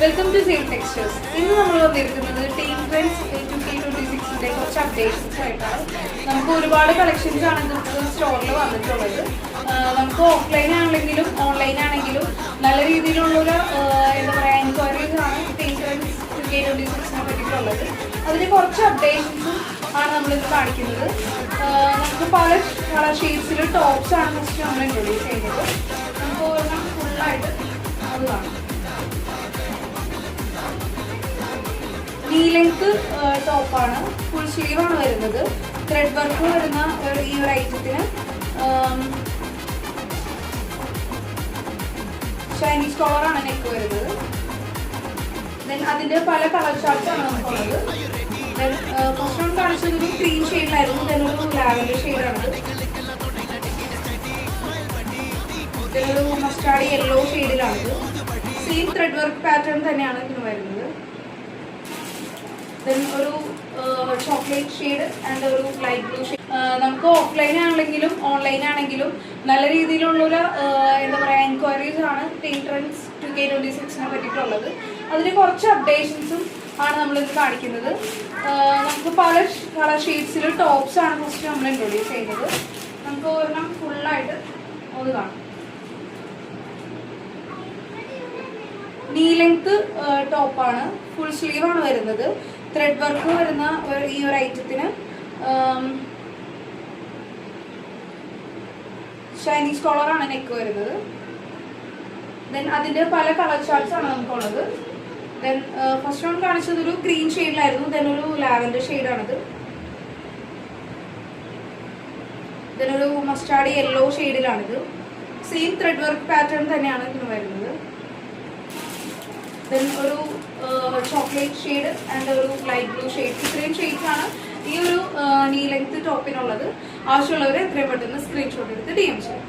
Welcome to same textures. ഇന്ന് നമ്മൾ വന്നിരിക്കുന്നത് ടീം ട്രെൻഡ്സ് 2K26ന്റെ കുറച്ച് അപ്ഡേഷൻസ് ആയിട്ടാണ്. നമുക്ക് ഒരുപാട് കളക്ഷൻസ് ആണ് നമുക്ക് സ്റ്റോറിൽ വന്നിട്ടുള്ളത്. നമുക്ക് ഓഫ്ലൈൻ ആണെങ്കിലും ഓൺലൈൻ ആണെങ്കിലും നല്ല രീതിയിലുള്ളൊരു എന്താ പറയുക എൻക്വയറീസ് ആണ് ടീം ട്രെൻഡ്സ് 2K26നെ പറ്റിയിട്ടുള്ളത്. അതിന് കുറച്ച് അപ്ഡേഷൻസും ആണ് നമ്മളിത് കാണിക്കുന്നത്. നമുക്ക് പല കളർ ഷെയ്ഡ്സിൽ ടോപ്സ് ആണ് ഫസ്റ്റ് നമ്മൾ ഇൻട്രൊഡ്യൂസ് ചെയ്യുന്നത്. നമുക്ക് ഒരെണ്ണം ഫുള്ളായിട്ട് അത് കാണാം. നീ ലെങ്ത് ടോപ്പാണ്, ഫുൾ സ്ലീവാണ് വരുന്നത്. ത്രെഡ് വർക്ക് വരുന്ന ഈ ഒരു ഐറ്റത്തിന് ചൈനീസ് കോളറാണ് നെക്ക് വരുന്നത്. ദെൻ അതിൻ്റെ പല കളർ ചാർട്ട്സ് ആണ് നമുക്കുള്ളത്. ദെൻ ഫസ്റ്റ് വൺ കാണിച്ചത് ഒരു ക്രീം ഷെയ്ഡിലായിരുന്നു. ദെൻ ഒരു ലാവൻഡർ ഷെയ്ഡാണത്. ദെൻ ഒരു മസ്റ്റാർഡ് യെല്ലോ ഷെയ്ഡിലാണിത്. സെയിം ത്രെഡ് വർക്ക് പാറ്റേൺ തന്നെയാണ് ഇതിന് വരുന്നത്. ദെൻ ഒരു ചോക്ലേറ്റ് ഷെയ്ഡ് ആൻഡ് ഒരു ലൈറ്റ് ബ്ലൂ ഷെയ്ഡ്. നമുക്ക് ഓഫ്ലൈൻ ആണെങ്കിലും ഓൺലൈൻ ആണെങ്കിലും നല്ല രീതിയിലുള്ളൊരു എന്താ പറയുക എൻക്വയറീസ് ആണ് ടീം ട്രെൻഡ്സ് 2K26നെ പറ്റിയിട്ടുള്ളത്. അതിന് കുറച്ച് അപ്ഡേഷൻസും ആണ് നമ്മളിത് കാണിക്കുന്നത്. നമുക്ക് പല കളർ ഷെയ്ഡ്സിൽ ടോപ്സ് ആണ് ഫസ്റ്റ് നമ്മൾ ഇൻട്രൊഡ്യൂസ് ചെയ്യുന്നത്. നമുക്ക് ഒരെണ്ണം ഫുള്ളായിട്ട് അത് കാണാം. നീ ലെങ്ത് ടോപ്പാണ്, ഫുൾ സ്ലീവാണ് വരുന്നത്. ത്രെഡ് വർക്ക് വരുന്ന ഈ ഒരു ഐറ്റത്തിന് ചൈനീസ് കോളറാണ് നെക്ക് വരുന്നത്. ദെൻ അതിൻ്റെ പല കളർ ചാർട്ട്സ് ആണ് നമുക്കുള്ളത്. ദെൻ ഫസ്റ്റ് വൺ കാണിച്ചത് ഒരു ഗ്രീൻ ഷെയ്ഡിലായിരുന്നു. ദെൻ ഒരു ലാവൻഡർ ഷെയ്ഡാണിത്. ദെൻ ഒരു മസ്റ്റാർഡ് യെല്ലോ ഷെയ്ഡിലാണിത്. സെയിം ത്രെഡ് വർക്ക് പാറ്റേൺ തന്നെയാണ് ഇതിന് വരുന്നത്. ദെൻ ഒരു ചോക്ലേറ്റ് ഷെയ്ഡ് ആൻഡ് ഒരു ലൈറ്റ് ബ്ലൂ ഷെയ്ഡ്. ഇത്രയും ഷെയ്ഡ്സ് ആണ് ഈ ഒരു നീ ലെങ്ത് ടോപ്പിനുള്ളത്. ആവശ്യമുള്ളവർ എത്രയും പെട്ടെന്ന് സ്ക്രീൻഷോട്ട് എടുത്ത് DM ചെയ്യാം.